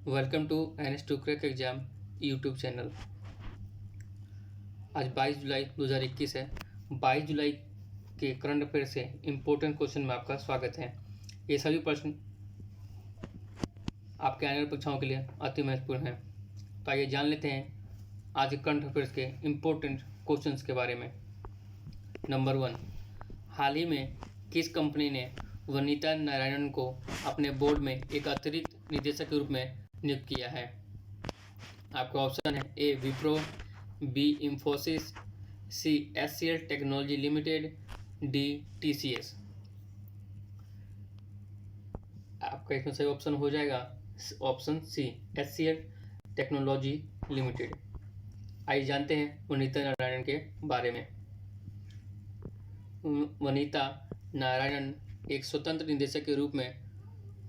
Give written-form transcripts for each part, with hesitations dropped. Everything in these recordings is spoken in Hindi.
Welcome to NS2 crack exam YouTube channel. आज 22 जुलाई 2021 है। 22 जुलाई के करंट अफेयर से इम्पोर्टेंट क्वेश्चन में आपका स्वागत है। ये सभी प्रश्न आपके आने वाली परीक्षाओं के लिए अति महत्वपूर्ण हैं। तो आइए जान लेते हैं आज के करंट अफेयर्स के इम्पोर्टेंट क्वेश्चंस के बारे में। नंबर 1, हाल ही में किस कंपनी ने वनीता नारायणन को अपने बोर्ड में एक अतिरिक्त निदेशक के रूप में नियुक्त किया है? आपका ऑप्शन है A Wipro, B Infosys, C HCL technology limited, D TCS. आपका इसमें सही ऑप्शन हो जाएगा option C HCL technology limited. आइए जानते हैं वनीता नारायणन के बारे में। वनीता नारायणन एक स्वतंत्र निदेशक के रूप में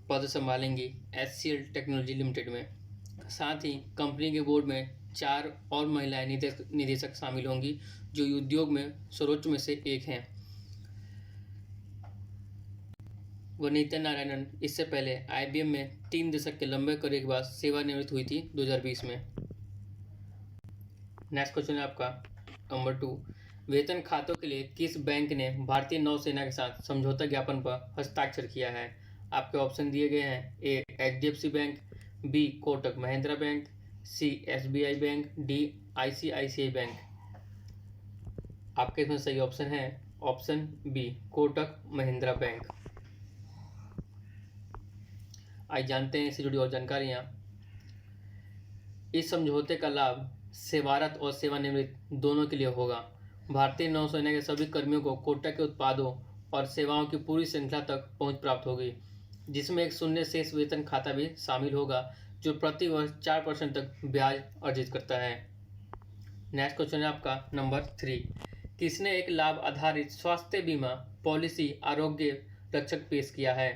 पद संभालेंगी एचसीएल टेक्नोलॉजी लिमिटेड में। साथ ही कंपनी के बोर्ड में 4 और महिलाएं निदेशक शामिल होंगी जो उद्योग में सर्वोच्च में से एक हैं। वनीता नारायणन इससे पहले IBM में 3 दशक के लंबे करियर के बाद सेवानिवृत्त हुई थी 2020 में। नेक्स्ट क्वेश्चन है आपका नंबर 2, वेतन खातों के लिए किस बैंक ने भारतीय नौसेना के साथ समझौता ज्ञापन पर हस्ताक्षर किया है? आपके ऑप्शन दिए गए हैं A HDFC bank, B Kotak Mahindra bank, C SBI bank, D ICICI bank. आपके इसमें सही ऑप्शन है option B Kotak Mahindra bank. आइए जानते हैं इससे जुड़ी और जानकारियाँ। इस समझौते का लाभ सेवारत और सेवानिवृत्त दोनों के लिए होगा। भारतीय नौसेना के सभी कर्मियों को कोटक के उत्पादों और सेवाओं की पूरी श्रृंखला तक पहुंच प्राप्त होगी, जिसमें एक शून्य शेष वेतन खाता भी शामिल होगा जो प्रति वर्ष 4% तक ब्याज अर्जित करता है। नेक्स्ट क्वेश्चन है आपका नंबर 3, किसने एक लाभ आधारित स्वास्थ्य बीमा पॉलिसी आरोग्य रक्षक पेश किया है?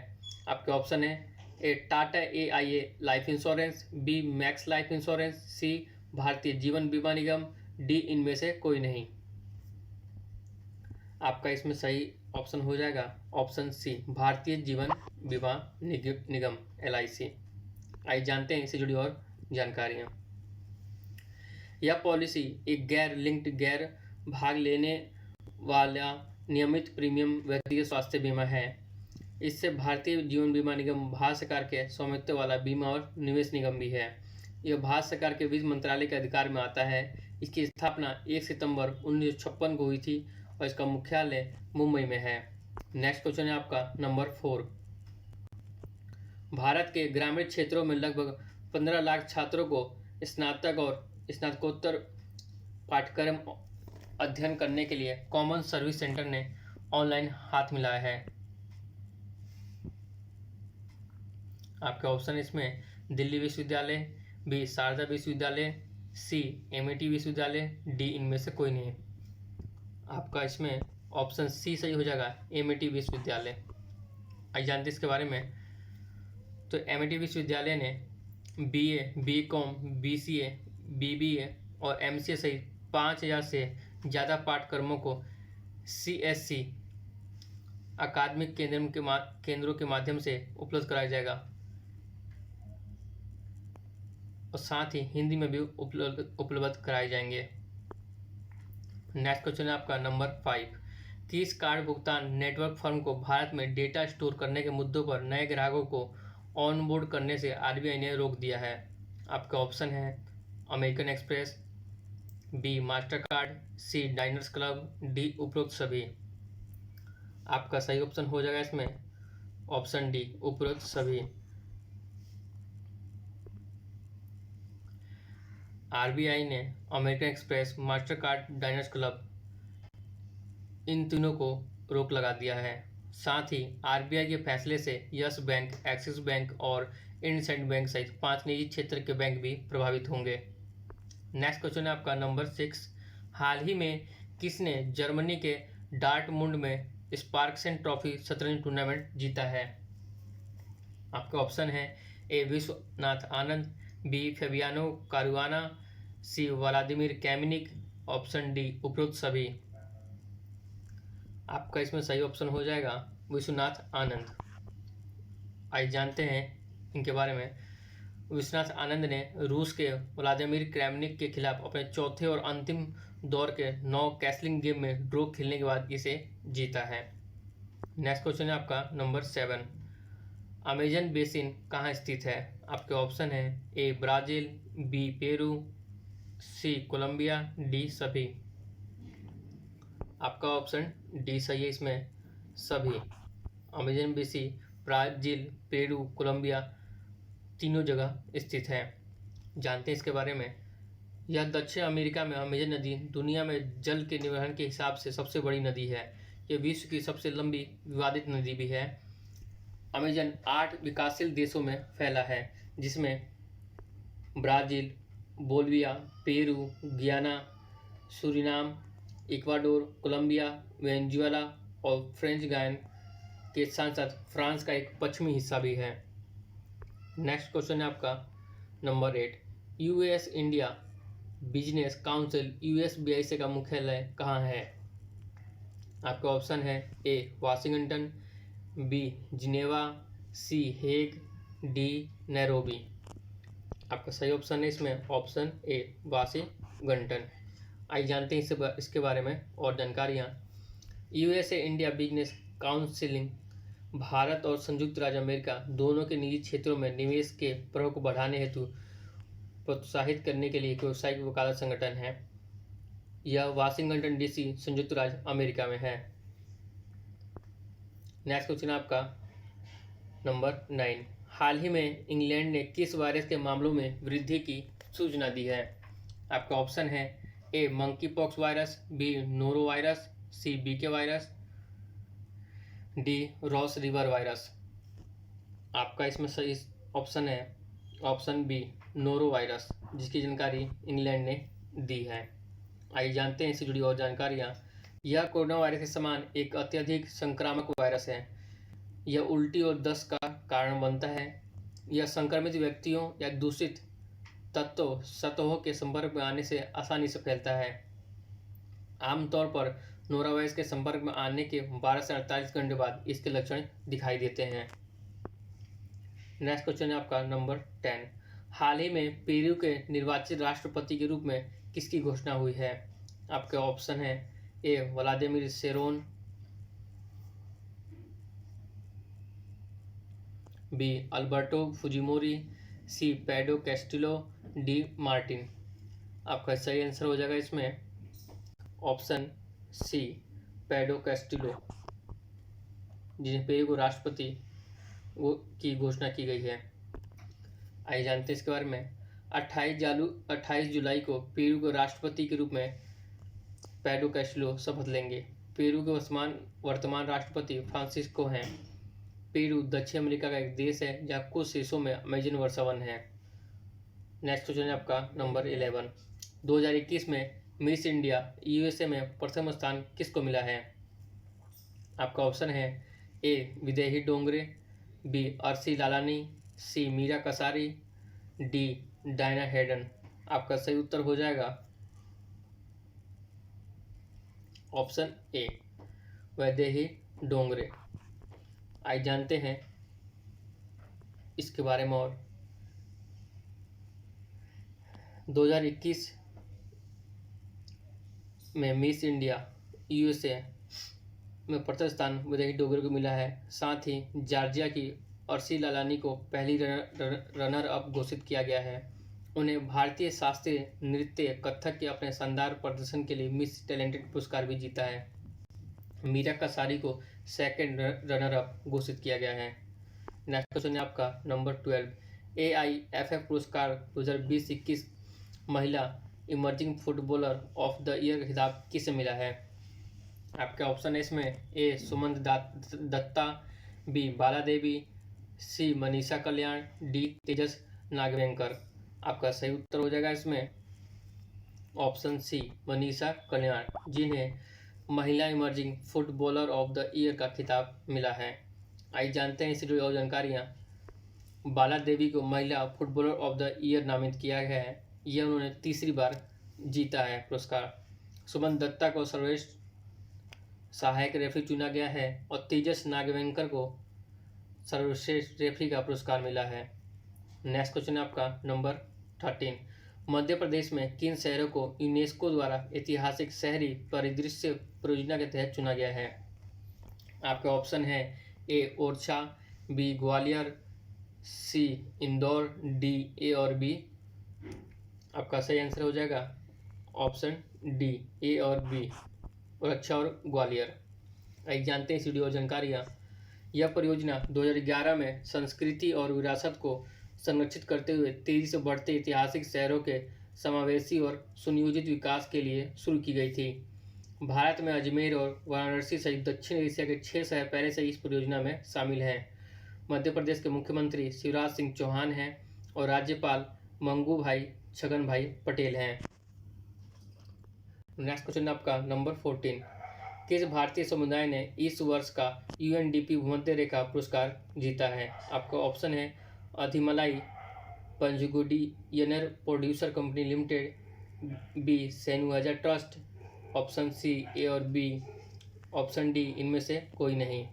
आपके ऑप्शन है A Tata AIA life insurance, B Max life insurance, C Bharatiya Jeevan बीमा निगम, डी इनमें से कोई नहीं। आपका इसमें सही ऑप्शन हो जाएगा ऑप्शन सी भारतीय जीवन बीमा निगम LIC। आइए जानते हैं इससे जुड़ी और जानकारियाँ। यह पॉलिसी एक गैर लिंक्ड गैर भाग लेने वाला नियमित प्रीमियम व्यक्तिगत स्वास्थ्य बीमा है। इससे भारतीय जीवन बीमा निगम भारत सरकार के स्वामित्व वाला बीमा और निवेश निगम भी है। यह भारत सरकार के वित्त मंत्रालय के अधिकार में आता है। इसकी स्थापना 1 सितंबर 1956 को हुई थी और इसका मुख्यालय मुंबई में है। नेक्स्ट क्वेश्चन है आपका नंबर 4, भारत के ग्रामीण क्षेत्रों में लगभग 15 लाख छात्रों को स्नातक और स्नातकोत्तर पाठ्यक्रम अध्ययन करने के लिए कॉमन सर्विस सेंटर ने ऑनलाइन हाथ मिलाया है। आपके ऑप्शन इसमें दिल्ली विश्वविद्यालय, बी शारदा विश्वविद्यालय, सी MIT विश्वविद्यालय, डी इनमें से कोई नहीं। आपका इसमें ऑप्शन सी सही हो जाएगा MIT विश्वविद्यालय। आइए जानते इसके बारे में। तो MIT विश्वविद्यालय ने BA, BCom, BCA, BBA और MCA सहित 5000 से ज़्यादा पाठ्यक्रमों को CSC अकादमिक केंद्रों के माध्यम से उपलब्ध कराया जाएगा और साथ ही हिंदी में भी उपलब्ध कराए जाएंगे। नेक्स्ट क्वेश्चन है आपका नंबर 5, किस कार्ड भुगतान नेटवर्क फर्म को भारत में डेटा स्टोर करने के मुद्दों पर नए ग्राहकों को ऑनबोर्ड करने से RBI ने रोक दिया है? आपका ऑप्शन है American Express, B Mastercard, C Diners Club, D उपरोक्त सभी। आपका सही ऑप्शन हो जाएगा इसमें ऑप्शन डी उपरोक्त सभी। RBI ने American express, master card, diners club in तीनों को रोक लगा दिया है। साथ ही RBI के फैसले से यस बैंक, एक्सिस बैंक और इंडसइंड बैंक सहित 5 निजी क्षेत्र के बैंक भी प्रभावित होंगे। नेक्स्ट क्वेश्चन है आपका नंबर 6, हाल ही में किसने जर्मनी के डार्टमुंड में स्पार्क्सन ट्रॉफी शतरंज टूर्नामेंट जीता है? आपका ऑप्शन है ए Vishwanath Anand, B Fabiano Caruana, सी व्लादिमीर कैमिनिक, ऑप्शन डी उपरोक्त सभी। आपका इसमें सही ऑप्शन हो जाएगा विश्वनाथ आनंद। आइए जानते हैं इनके बारे में। विश्वनाथ आनंद ने रूस के व्लादिमीर क्रेमनिक के खिलाफ अपने चौथे और अंतिम दौर के 9 कैसलिंग गेम में ड्रॉ खेलने के बाद इसे जीता है। नेक्स्ट क्वेश्चन है आपका नंबर 7। अमेजन बेसिन कहाँ स्थित है? आपके ऑप्शन है A Brazil, B Peru, C Colombia, D सभी। आपका ऑप्शन डी सही है इसमें सभी। Amazon basin Brazil, Peru, Colombia तीनों जगह स्थित है। जानते हैं इसके बारे में। यह दक्षिण अमेरिका में अमेजन नदी दुनिया में जल के निर्वहन के हिसाब से सबसे बड़ी नदी है। यह विश्व की सबसे लंबी विवादित नदी भी है। अमेजन 8 विकासशील देशों में फैला है, जिसमें ब्राज़ील, बोलिविया, पेरू, गियाना, सूरिनाम, इक्वाडोर, कोलंबिया, वेनेजुएला और फ्रेंच गायन के साथ साथ फ्रांस का एक पश्चिमी हिस्सा भी है। नेक्स्ट क्वेश्चन है आपका number 8। US India business council USBI का मुख्यालय कहाँ है? आपका ऑप्शन है A Washington, B Geneva, C Hague, D Nairobi. आपका सही ऑप्शन है इसमें ऑप्शन ए वाशिंगटन। आइए जानते हैं इसके बारे में और जानकारियाँ। USA India business council Bharat और संयुक्त राज्य अमेरिका दोनों के निजी क्षेत्रों में निवेश के प्रभाव को बढ़ाने हेतु प्रोत्साहित करने के लिए एक व्यावसायिक वकालत संगठन है। यह वाशिंगटन डीसी संयुक्त राज्य अमेरिका में है। नेक्स्ट क्वेश्चन आपका नंबर 9। हाल ही में इंग्लैंड ने किस वायरस के मामलों में वृद्धि की सूचना दी है? आपका ऑप्शन है A monkeypox virus, B norovirus, C BK virus, D Ross River virus. आपका इसमें सही ऑप्शन है ऑप्शन बी नोरो वायरस, जिसकी जानकारी इंग्लैंड ने दी है। आइए जानते हैं इससे जुड़ी और जानकारियाँ। यह कोरोना वायरस के समान एक अत्यधिक संक्रामक वायरस है। यह उल्टी और दस्त का कारण बनता है। यह संक्रमित व्यक्तियों या दूषित तत्वों सतहों के संपर्क में आने से आसानी से फैलता है। आमतौर पर नोरोवायरस के संपर्क में आने के 12 से 48 घंटे बाद इसके लक्षण दिखाई देते हैं। नेक्स्ट क्वेश्चन है आपका नंबर 10। हाल ही में पेरू के निर्वाचित राष्ट्रपति के रूप में किसकी घोषणा हुई है? आपके ऑप्शन है ए व्लादिमीर सेरोन, बी अल्बर्टो फुजिमोरी, सी पेड्रो कैस्टिलो, डी मार्टिन। आपका सही आंसर हो जाएगा इसमें ऑप्शन सी पेड्रो कैस्टिलो, जिन्हें पेरू को राष्ट्रपति की घोषणा की गई है। आइए जानते हैं इसके बारे में। 28 जुलाई को पेरू के राष्ट्रपति के रूप में पेड्रो कैस्टिलो शपथ लेंगे। पेरू के वर्तमान राष्ट्रपति फ्रांसिस्को हैं। पेरू दक्षिण अमेरिका का एक देश है जहाँ कुछ हिस्सों में अमेजन वर्षावन है। नेक्स्ट क्वेश्चन है आपका नंबर 11। 2021 में मिस इंडिया यूएसए में प्रथम स्थान किसको मिला है? आपका ऑप्शन है A Vaidehi Dongre, B Arshi Lalani, C Meera Kasari, D Diana Hayden. आपका सही उत्तर हो जाएगा ऑप्शन ए वैदेही डोंगरे। आइए जानते हैं इसके बारे में और। 2021 में मिस इंडिया यूएसए में प्रथम स्थान विदेही डोगरे को मिला है। साथ ही जॉर्जिया की अर्शी लालानी को पहली रनर अप घोषित किया गया है। उन्हें भारतीय शास्त्रीय नृत्य कथक के अपने शानदार प्रदर्शन के लिए मिस टैलेंटेड पुरस्कार भी जीता है। मीरा कसारी को सेकंड रनर अप घोषित किया गया है। नेक्स्ट क्वेश्चन है आपका नंबर 12। AIFF पुरस्कार 2020-21 महिला emerging footballer of the year का खिताब किसे मिला है? आपके ऑप्शन है इसमें ए सुमंत दत्ता, बी बाला देवी, सी मनीषा कल्याण, डी तेजस नागवेंकर। आपका सही उत्तर हो जाएगा इसमें ऑप्शन सी मनीषा कल्याण, जिन्हें महिला emerging footballer of the year का खिताब मिला है। आइए जानते हैं इससे जुड़ी और जानकारियाँ। बाला देवी को महिला फुटबॉलर ऑफ द ईयर नामित किया गया है। यह उन्होंने तीसरी बार जीता है पुरस्कार। सुमन दत्ता को सर्वश्रेष्ठ सहायक रेफरी चुना गया है और तेजस नागवेंकर को सर्वश्रेष्ठ रेफरी का पुरस्कार मिला है। नेक्स्ट क्वेश्चन है आपका नंबर 13। मध्य प्रदेश में किन शहरों को यूनेस्को द्वारा ऐतिहासिक शहरी परिदृश्य परियोजना के तहत चुना गया है? आपके ऑप्शन है A Orchha, B Gwalior, C Indore, D A और बी। आपका सही आंसर हो जाएगा ऑप्शन डी, ए और बी, ओरछा और ग्वालियर। आइए जानते हैं इस वीडियो और जानकारियाँ। यह परियोजना 2011 में संस्कृति और विरासत को संरक्षित करते हुए तेजी से बढ़ते ऐतिहासिक शहरों के समावेशी और सुनियोजित विकास के लिए शुरू की गई थी। भारत में अजमेर और वाराणसी सहित दक्षिण एशिया के 6 शहर पहले से इस परियोजना में शामिल हैं। मध्य प्रदेश के मुख्यमंत्री शिवराज सिंह चौहान हैं और राज्यपाल मंगू भाई छगन भाई पटेल हैं। नेक्स्ट क्वेश्चन आपका नंबर 14। किस भारतीय समुदाय ने इस वर्ष का यूएनडीपी भूमध्य रेखा पुरस्कार जीता है? आपका ऑप्शन है Aadhimalai Pazhangudiyinar producer company limited, B Snehakunja trust, option C A और बी, ऑप्शन डी इनमें से कोई नहीं।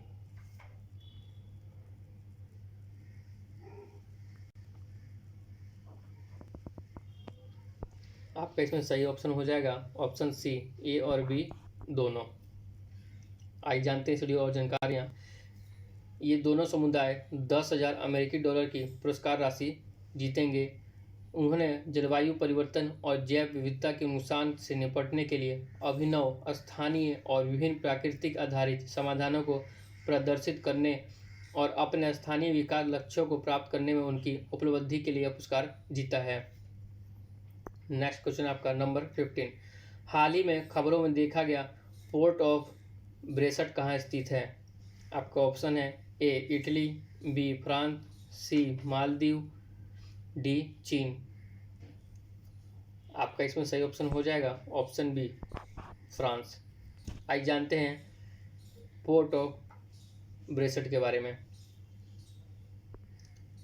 आपका इसमें सही ऑप्शन हो जाएगा ऑप्शन सी, ए और बी दोनों। आइए जानते हैं इस वीडियो और जानकारियाँ। ये दोनों समुदाय 10,000 अमेरिकी डॉलर की पुरस्कार राशि जीतेंगे। उन्होंने जलवायु परिवर्तन और जैव विविधता के नुकसान से निपटने के लिए अभिनव स्थानीय और विभिन्न प्राकृतिक आधारित समाधानों को प्रदर्शित करने और अपने स्थानीय विकास लक्ष्यों को प्राप्त करने में उनकी उपलब्धि के लिए यह पुरस्कार जीता है। नेक्स्ट क्वेश्चन आपका नंबर 15। हाल ही में खबरों में देखा गया पोर्ट ऑफ ब्रेसट कहाँ स्थित है? आपका ऑप्शन है A Italy, B France, C Maldives, D चीन। आपका इसमें सही ऑप्शन हो जाएगा ऑप्शन बी फ्रांस। आइए जानते हैं पोर्ट ऑफ ब्रेसट के बारे में।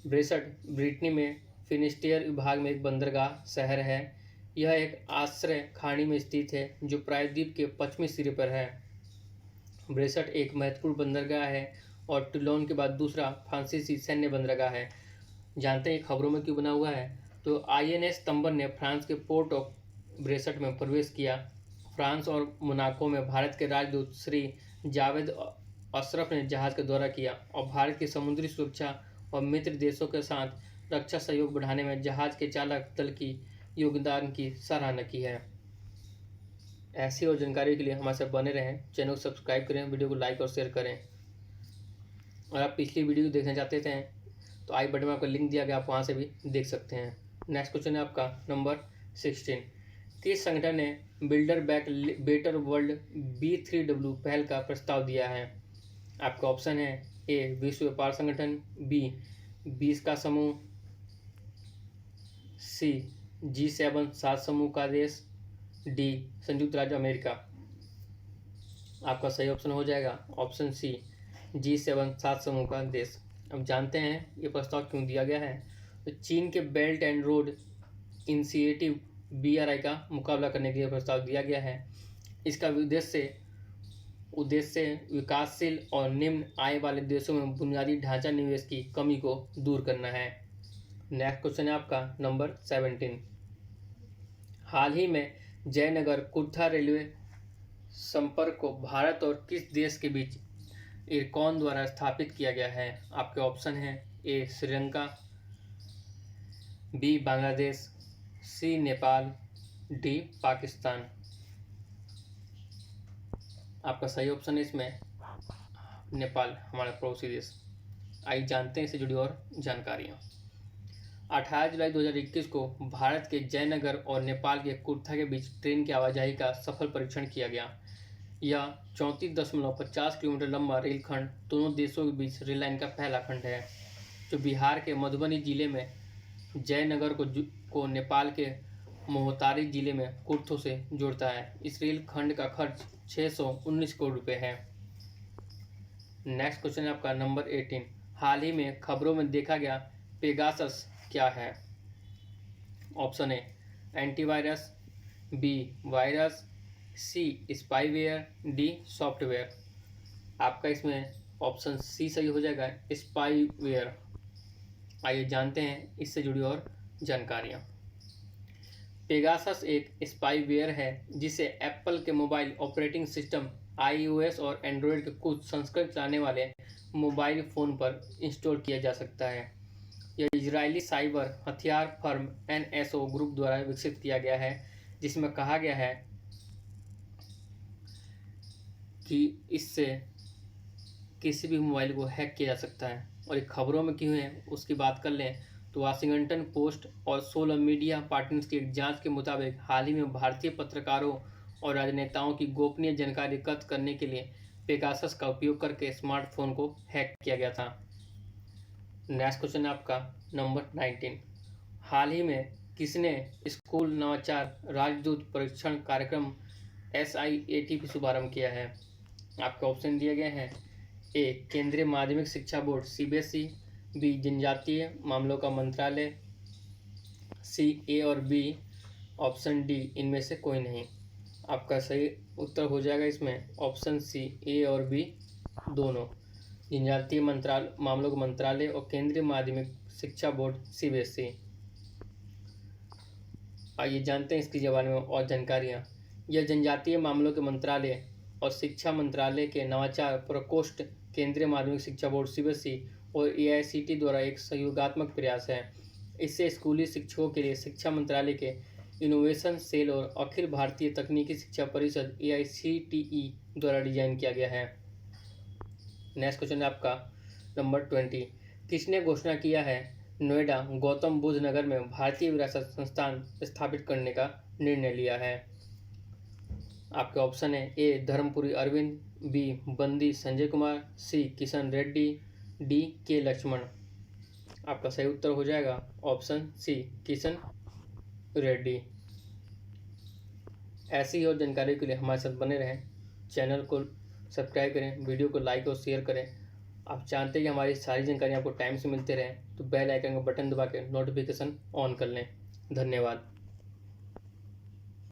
ब्रेसट ब्रिटनी में फिनिस्टियर विभाग में एक बंदरगाह शहर है। यह एक आश्रय खाड़ी में स्थित है जो प्रायद्वीप के पश्चिमी सिरे पर है। ब्रेसट एक महत्वपूर्ण बंदरगाह है और टूलोन के बाद दूसरा फ्रांसीसी सैन्य बंदरगाह है। जानते हैं खबरों में क्यों बना हुआ है? तो आईएनएस तंबर ने फ्रांस के पोर्ट ऑफ ब्रेसट में प्रवेश किया। फ्रांस और मोनाको में भारत के राजदूत श्री जावेद अशरफ ने जहाज का दौरा किया और भारत की समुद्री सुरक्षा और मित्र देशों के साथ रक्षा सहयोग बढ़ाने में जहाज के चालक दल की योगदान की सराहना की है। ऐसी और जानकारी के लिए हमारे साथ बने रहें। चैनल को सब्सक्राइब करें, वीडियो को लाइक और शेयर करें। और आप पिछली वीडियो देखना चाहते थे तो आई बटन में आपका लिंक दिया गया, आप वहाँ से भी देख सकते हैं। नेक्स्ट क्वेश्चन है आपका नंबर 16। किस संगठन ने builder back better world B3W पहल का प्रस्ताव दिया है? आपका ऑप्शन है ए विश्व व्यापार संगठन, बी 20 का समूह, सी G7 7 समूह का देश, डी संयुक्त राज्य अमेरिका। आपका सही ऑप्शन हो जाएगा ऑप्शन सी G7 7 समूह का देश। अब जानते हैं ये प्रस्ताव क्यों दिया गया है। तो चीन के belt and road initiative BRI का मुकाबला करने के लिए प्रस्ताव दिया गया है। इसका उद्देश्य विकासशील और निम्न आय वाले देशों में बुनियादी ढांचा निवेश की कमी को दूर करना है। नेक्स्ट क्वेश्चन है आपका नंबर 17। हाल ही में जयनगर कुर्था रेलवे संपर्क को भारत और किस देश के बीच इरकॉन द्वारा स्थापित किया गया है? आपके ऑप्शन हैं ए श्रीलंका, बी बांग्लादेश, सी नेपाल, डी पाकिस्तान। आपका सही ऑप्शन है इसमें नेपाल, हमारा पड़ोसी देश। आइए जानते हैं इससे जुड़ी और जानकारियाँ। 18 जुलाई 2021 को भारत के जयनगर और नेपाल के कुर्था के बीच ट्रेन की आवाजाही का सफल परीक्षण किया गया। यह 34.50 किलोमीटर लंबा रेलखंड दोनों देशों के बीच रेल लाइन का पहला खंड है, जो बिहार के मधुबनी जिले में जयनगर को नेपाल के मोहतारी जिले में कुर्थो से जोड़ता है। इस रेल खंड का खर्च 619 करोड़ रुपये है। नेक्स्ट क्वेश्चन है आपका नंबर 18। हाल ही में खबरों में देखा गया पेगासस क्या है? Option A antivirus, B virus, C spyware, D software. आपका इसमें ऑप्शन सी सही हो जाएगा स्पाईवेयर। आइए जानते हैं इससे जुड़ी और जानकारियाँ। पेगासस एक स्पाईवेयर है जिसे एप्पल के मोबाइल ऑपरेटिंग सिस्टम iOS और एंड्रॉयड के कुछ संस्करण चलाने वाले मोबाइल फ़ोन पर इंस्टॉल किया जा सकता है। यह इजरायली साइबर हथियार फर्म NSO ग्रुप द्वारा विकसित किया गया है, जिसमें कहा गया है कि इससे किसी भी मोबाइल को हैक किया जा सकता है। और ये खबरों में क्यों है उसकी बात कर लें तो वाशिंगटन पोस्ट और 16 मीडिया पार्टनर्स की एक जांच के मुताबिक हाल ही में भारतीय पत्रकारों और राजनेताओं की गोपनीय जानकारी एकत्र करने के लिए पेगासस का उपयोग करके स्मार्टफोन को हैक किया गया था। नेक्स्ट क्वेश्चन है आपका नंबर 19। हाल ही में किसने स्कूल नवाचार राजदूत परीक्षण कार्यक्रम SIAT भी शुभारंभ किया है? आपका ऑप्शन दिए गए हैं। ए केंद्रीय माध्यमिक शिक्षा बोर्ड CBSE, बी जनजातीय मामलों का मंत्रालय, सी ए और बी, ऑप्शन डी इनमें से कोई नहीं। आपका सही उत्तर हो जाएगा इसमें ऑप्शन सी, ए और बी दोनों, जनजातीय मामलों का मंत्रालय और केंद्रीय माध्यमिक शिक्षा बोर्ड CBSE। आइए जानते हैं इसके बारे में और जानकारियाँ। यह जनजातीय मामलों के मंत्रालय और शिक्षा मंत्रालय के नवाचार प्रकोष्ठ, केंद्रीय माध्यमिक शिक्षा बोर्ड CBSE और AICTE द्वारा एक सहयोगात्मक प्रयास है। इससे स्कूली शिक्षकों के लिए शिक्षा मंत्रालय के इनोवेशन सेल और अखिल भारतीय तकनीकी शिक्षा परिषद AICTE द्वारा डिजाइन किया गया है। नेक्स्ट क्वेश्चन है आपका नंबर 20। किसने घोषणा किया है नोएडा गौतम बुद्ध नगर में भारतीय विरासत संस्थान स्थापित करने का निर्णय लिया है? आपके ऑप्शन है। ए धर्मपुरी अरविंद, बी बंदी संजय कुमार, सी किशन रेड्डी, डी के लक्ष्मण। आपका सही उत्तर हो जाएगा ऑप्शन सी किशन रेड्डी। ऐसी ही और जानकारी के लिए हमारे साथ बने रहें। चैनल को सब्सक्राइब करें, वीडियो को लाइक और शेयर करें। आप जानते हैं कि हमारी सारी जानकारी आपको टाइम से मिलते रहें तो बेल आइकन का बटन दबा के नोटिफिकेशन ऑन कर लें। धन्यवाद।